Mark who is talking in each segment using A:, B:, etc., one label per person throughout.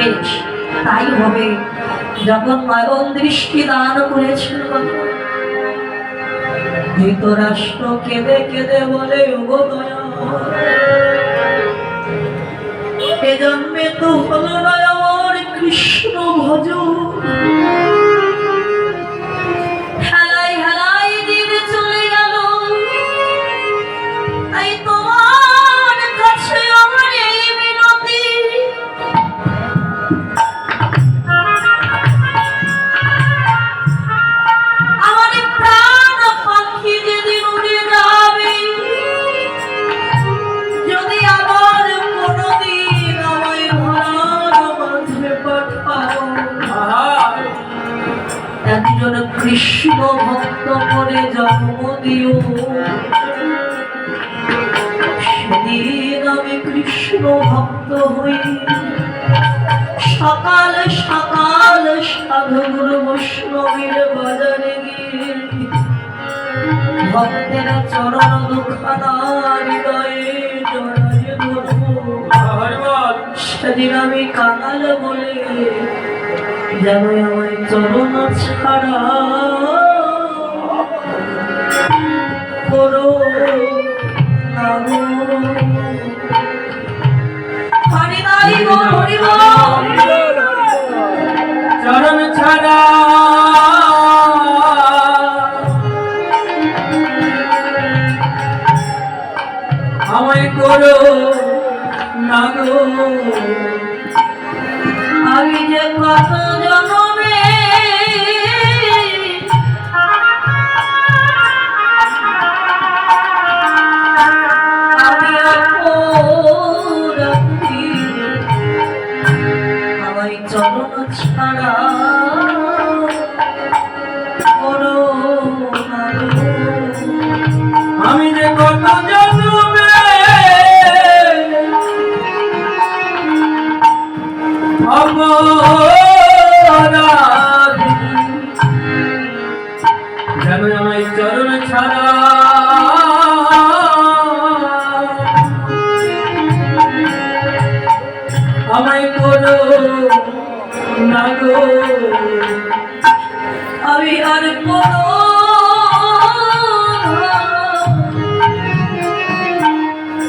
A: বেশ তাই হবে। যখন নয়ন দৃষ্টি দান করেছিল ধৃতরাষ্ট্র কেঁদে কেঁদে বলে ওগো দয়া এ জন্মে তো হলো না আমার কৃষ্ণ ভজ হেলাই হেলাই দিন চলে গেল তাই তোমার কাছে আমার এই মিনতি আমার প্রাণ পাখি যেদিন উড়ে যাবে যদি আবার কোনদিন আমায় ধরার মাঝে পাঠাও একজন কৃষ্ণ ভক্ত করে জন্ম দিও সেদিন আমি কৃষ্ণ ভক্ত হই সকাল সকাল সাধুগুরু বৈষ্ণবীর বাজারে গিয়ে ভক্তের চরণ দুখানা হৃদয়ে জড়ায় ধরব সেদিন আমি কাঙাল বলে যেন আমায় চরণ ছাড়া করো না গো। হরি নাই গো হরি
B: চরণ ছাড়া আমায় করো না গো।
A: আমি যে কত জন্মে আমি অপরাধী আমায় চরণ ছাড়া করো না গো।
B: আমি যে কত জন্মে অপরাধী যেন আমায় চরণ ছাড়া আমায় করো না গো।
A: আমি আর কোনো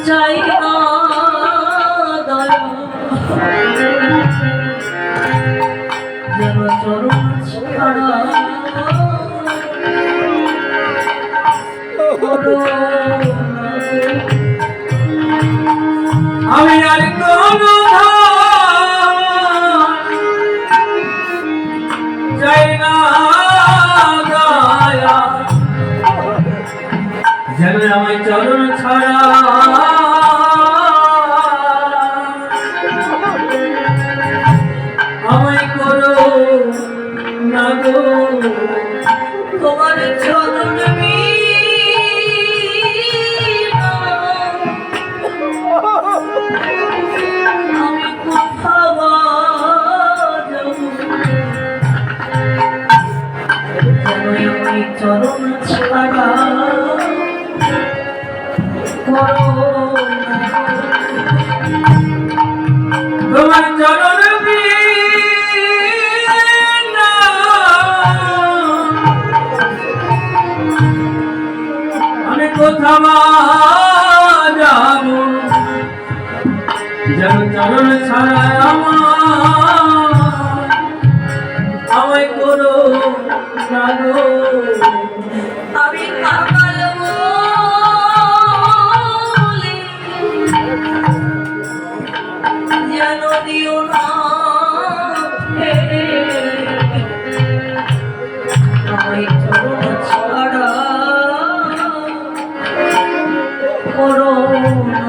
A: চাই না দয়া যেন চরণ ছাড়া করো না গো।
B: আমি আর কোনো চাই না দয়া যেন আমায় চরণ ছাড়া আমায় করো না গো।
A: তোমার চরণ আমি কোথাও যাব আমি চরণ ছাড়া করো না গো।
B: তোমার চরণ আমি কোথাও যাব যেন চরণ ছাড়া আমায় করো না গো।
A: আমি কাঙাল বলে যেন দিও না আমায় চরণ ছাড়া করো না।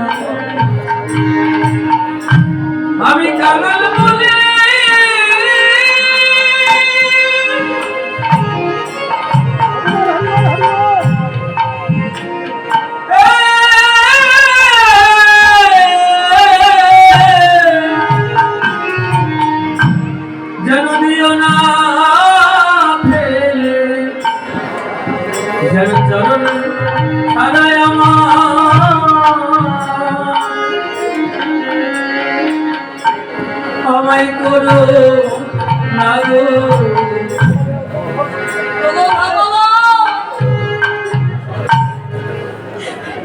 B: আমি কাঙাল বলে আমায় করো না গো।
A: ওগো ভগবান,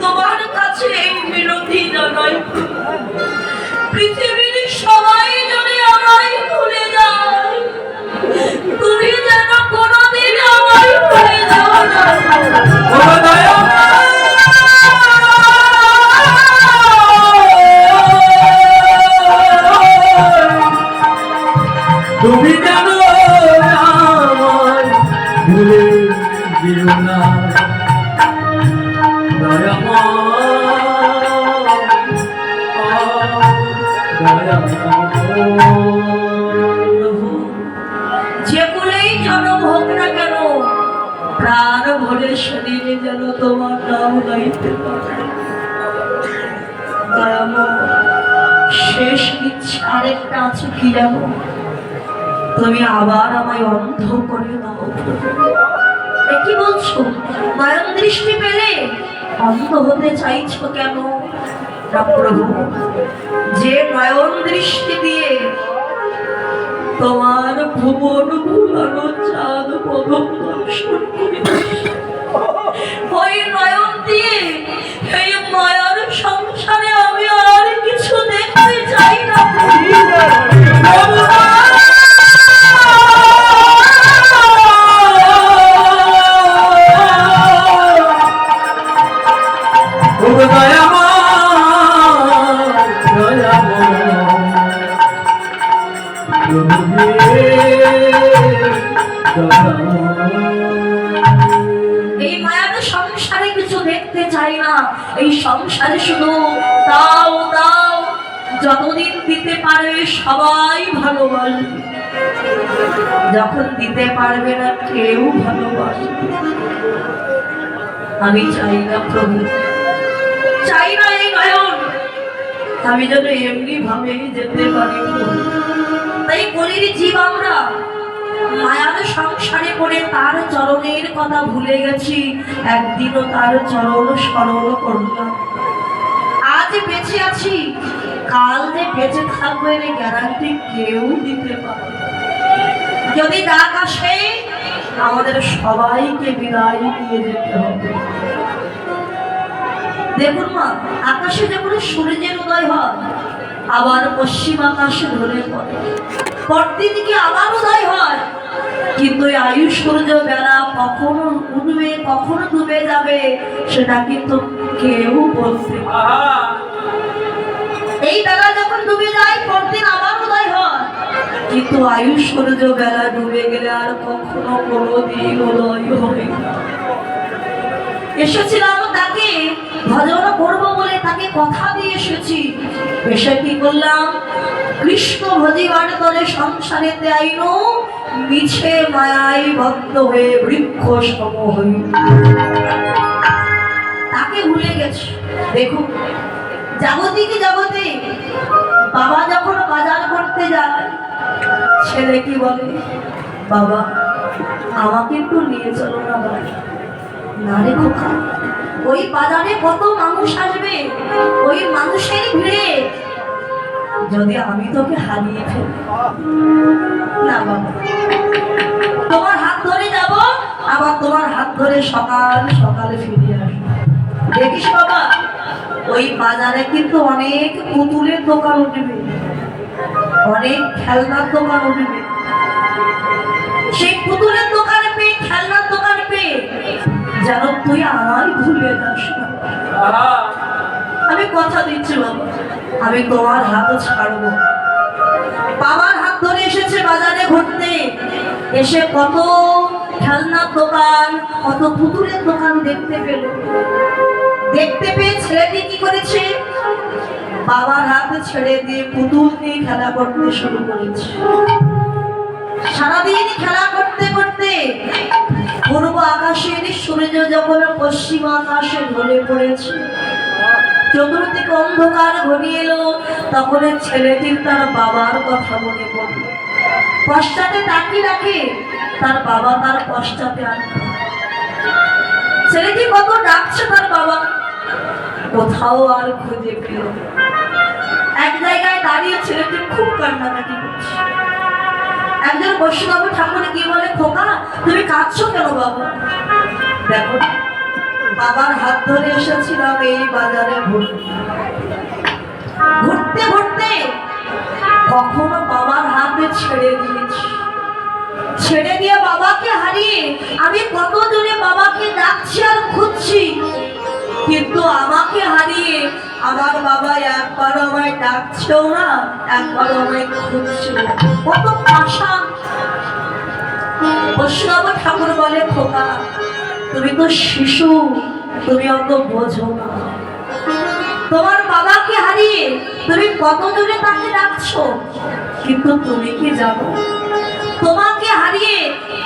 A: তোমার কাছে এই মিনতি জানাই, পৃথিবীর সবাই যদি আমায় ভুলে যায়, তুমি যেন কোনোদিন আমায় ভুলে যাও না।
B: ও দয়াময়, তুমি যেন আমায় ভুলে দিও না।
A: যে কোলেই জন্ম হোক না কেন, প্রাণ ভরে শরীরে যেন তোমার নাম গাইতে পারে। দয়াময়, শেষ ইচ্ছা আরেকটা আছে, কি জানো? তুমি আবার আমায় অন্ধ করে দাও। এ কি বলছো? নয়ন দৃষ্টি পেলে অন্ধ হতে চাইছো কেন? না প্রভু, যে নয়ন দৃষ্টি দিয়ে তোমার ভুবন ভুলানো চাঁদ পদম দর্শন করেছি, ওই নয়ন দিয়ে এই মায়ার সংসারে আমি আর কিছু দেখতে চাই না। এই মায়ার সংসারে কিছু দেখতে চাই না। এই সংসারে শুধু দাও দাও, যতদিন দিতে পারবে সবাই ভালোবাসবে, যখন দিতে পারবে না কেউ ভালোবাসবে। আমি চাই না প্রভু, চাই না এই নয়ন আমি যেন এমনি ভাবে যেতে পারি। তাই কলির জীব আমরা মায়ার সংসারে পড়ে তার চরণের কথা ভুলে গেছি, একদিনও তার চরণ স্মরণ করলাম। আজ বেঁচে আছি, কাল যে বেঁচে থাকবে এর গ্যারান্টি কেউ দিতে পারে না। যদি ডাক আসে আমাদের সবাইকে বিদায় দিয়ে যেতে হবে। দেখুন মা, আকাশে যখন সূর্যের উদয় হয়, আবার পশ্চিম আকাশে ধরে পড়ে, পরদিন কি আবার উদয় হয়, কিন্তু আয়ু সূর্য বেলা কখনো উঠবে কখনো ডুবে যাবে সেটা কিন্তু কেউ বলতে পারে না। এই বেলা যখন ডুবে যায় পরদিন আবার উদয় হয়, কিন্তু আয়ু সূর্য বেলা ডুবে গেলে আর কখনো কোনোদিন উদয় হবে না। এসেছিলাম তাকে ভজন করবো বলে, তাকে কথা দিয়ে এসেছি, এসে কি করলাম? কৃষ্ণ ভজিবার তরে সংসারেতে আইনো, মিছে মায়ায় বদ্ধ হয়ে বৃক্ষ সম হই। তাকে ভুলে গেছি। দেখুন, জাগতিক জগতে বাবা যখন বাজার করতে যায়, ছেলে কি বলে? বাবা আমাকে একটু নিয়ে চলো না বাবা। না রে খোকা, ওই বাজারে কত মানুষ আসবে, ওই মানুষের ভিড়ে যদি আমি তোকে হারিয়ে ফেলি। না বাবা, তোমার হাত ধরে যাব, আবার তোমার হাত ধরে সকাল সকালে ফিরে আসবো। দেখিস বাবা, ওই বাজারে কিন্তু অনেক পুতুলের দোকান উঠবে, অনেক খেলনার দোকান উঠবে। সেই পুতুলের দোকানে পেয়ে, খেলনার দোকান পেয়ে যেন তুই আমার ভুলে যাস না। আমি কথা দিচ্ছি বাবা, আমি তোমার হাত ছাড়বো। বাবার হাত ধরে এসেছে বাজারে ঘুরতে, এসে কত খেলনার দোকান, কত পুতুলের দোকান দেখতে পেল। দেখতে পেয়ে ছেলেটি কি করেছে? বাবার হাত ছেড়ে দিয়ে পুতুল নিয়ে খেলা করতে শুরু করেছে। সারাদিন খেলা করতে করতে পূর্ব আকাশের সূর্য যখন পশ্চিম আকাশে ঢলে পড়েছে, চতুর্দিকে অন্ধকার ঘনিয়ে এলো, তখন ছেলেটির তার বাবার কথা মনে পড়ল। পশ্চাতে তাকিয়ে রাখে তার বাবা, তার পশ্চাতে আনবে। ছেলেটি কত ডাকছে তার বাবা, কোথাও আর খুঁজে পেল। এক জায়গায় দাঁড়িয়ে ছেলেটি খুব কান্নাকাটি একজন বৈষ্ণব ঠাকুর কি বলে, খোকা তুমি কাঁদছো কেন বাবা? দেখো, বাবার হাত ধরে এসেছিলাম এই বাজারে ঘুরতে ঘুরতে কখনো বাবার হাতে ছেড়ে দিয়েছি, ছেড়ে দিয়ে বাবাকে হারিয়ে আমি কত জনে বাবাকে ডাকছি আর খুঁজছি, কিন্তু আমাকে হারিয়ে আমার বাবা একবার আমায় ডাকছেও না, একবার আমায় খুঁজছেও না। কত পাষাণ। বৈষ্ণব ঠাকুর বলে, খোকা তুমি তো শিশু, তুমি অত বোঝো না। তোমার বাবাকে হারিয়ে তুমি কত জনে তাকে ডাকছো, কিন্তু তুমি কি জানো তোমাকে হারিয়ে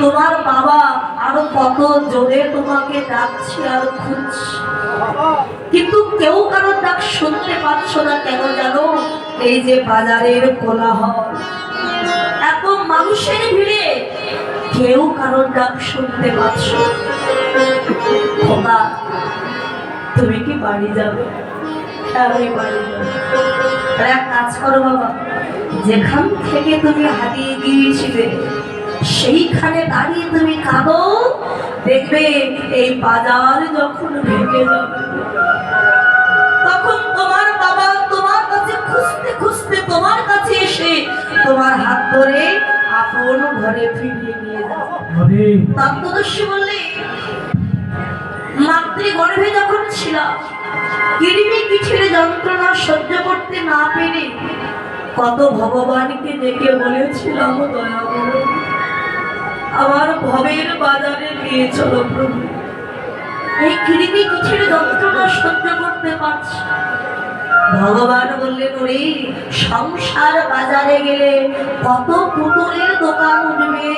A: তোমার বাবা আরো কত জোরে তোমাকে ডাকছে আর খুঁজছে, কিন্তু কেউ কারোর ডাক শুনতে পাচ্ছ না। কেন জানো? এই যে বাজারের কোলাহল, এত মানুষের ভিড়ে কেউ কারোর ডাক শুনতে পাচ্ছ না। তুমি কি বাড়ি যাবে? আমি বাড়ি যাবো। এক কাজ করো বাবা, যেখান থেকে তুমি হারিয়ে গিয়েছিলে সেইখানে দাঁড়িয়ে তুমি কাঁদো, দেখবে এই বাজার যখন ভেঙে যাবে তখন তোমার বাবা তোমার কাছে খুঁজতে খুঁজতে তোমার কাছে এসে তোমার হাত ধরে আপন ঘরে ফিরিয়ে নিয়ে যাবে। তত্ত্বদর্শী বললে, মাতৃগর্ভে যখন ছিলাম কিরমি কিছের যন্ত্রণা সহ্য করতে না পেরে কত ভগবানকে ডেকে বলেছিলাম, দয়া করো আমার ভবের বাজারে নিয়ে চলো প্রভু, এই কিরমি কিছের যন্ত্রণা সহ্য করতে পারছি। ভগবান বললেন, ওরে সংসার বাজারে গেলে কত পুতুলের দোকান উঠবে,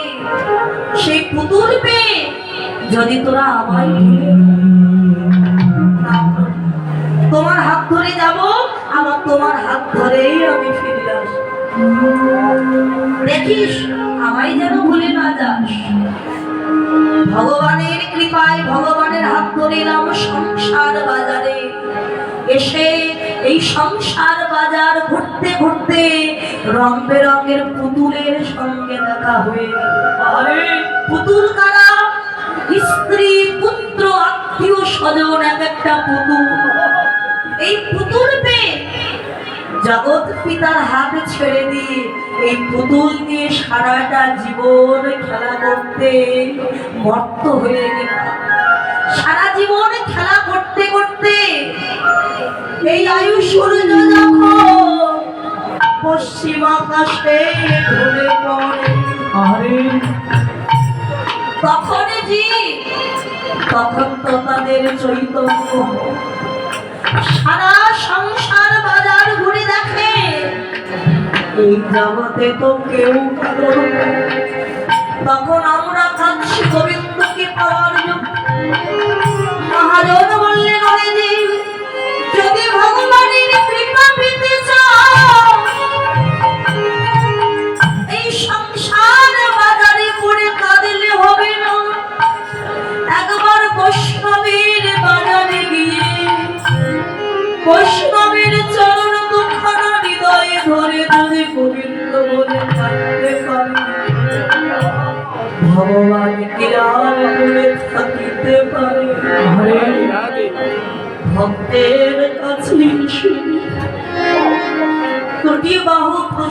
A: সেই পুতুল পেয়ে যদি তোরা আমায় তোমার হাত ধরে যাব, আমার তোমার হাত ধরেই আমি ফিরে আসবো, দেখিস আমায় যেন ভুলে না যাস। ভগবানের কৃপায় ভগবানের হাত ধরে এলাম সংসার বাজারে। এসে এই সংসার বাজার ঘুরতে ঘুরতে রং বেরঙের পুতুলের সঙ্গে দেখা হয়ে গেল। পুতুল কারা? স্ত্রী, পুত্র, আত্মীয় স্বজন, এক একটা পুতুল। এই পুতুল পেয়ে জগৎ পিতার হাত ছেড়ে দিয়ে এই পুতুল দিয়ে সারাটা জীবন খেলা করতে মত্ত হয়ে গেল। সারা জীবন খেলা করতে করতে এই আয়ু সূর্য যখন পশ্চিম আকাশে ঢলে পড়ে, তখন তো তাদের চৈতন্য সারা সংসার বাজার ঘুরে দেখে এই জগতে তো কেউ কারো। তখন আমরা কাঁদছি গোবিন্দকে পাওয়ার জন্য। মহাজন বললেন, যদি ভগবানের কৃপা পেতে চাও এই সংসার বাজারে পড়ে কাঁদলে হবে না, একবার বৈষ্ণবের বাজারে গিয়ে বৈষ্ণবের চরণ দুখানা হৃদয়ে ধরে যদি গোবিন্দ বলে কাঁদতে পারে, ভগবান কিরাম বলে থাকিতে পারে। ভক্তের কাছে দুটি বাহু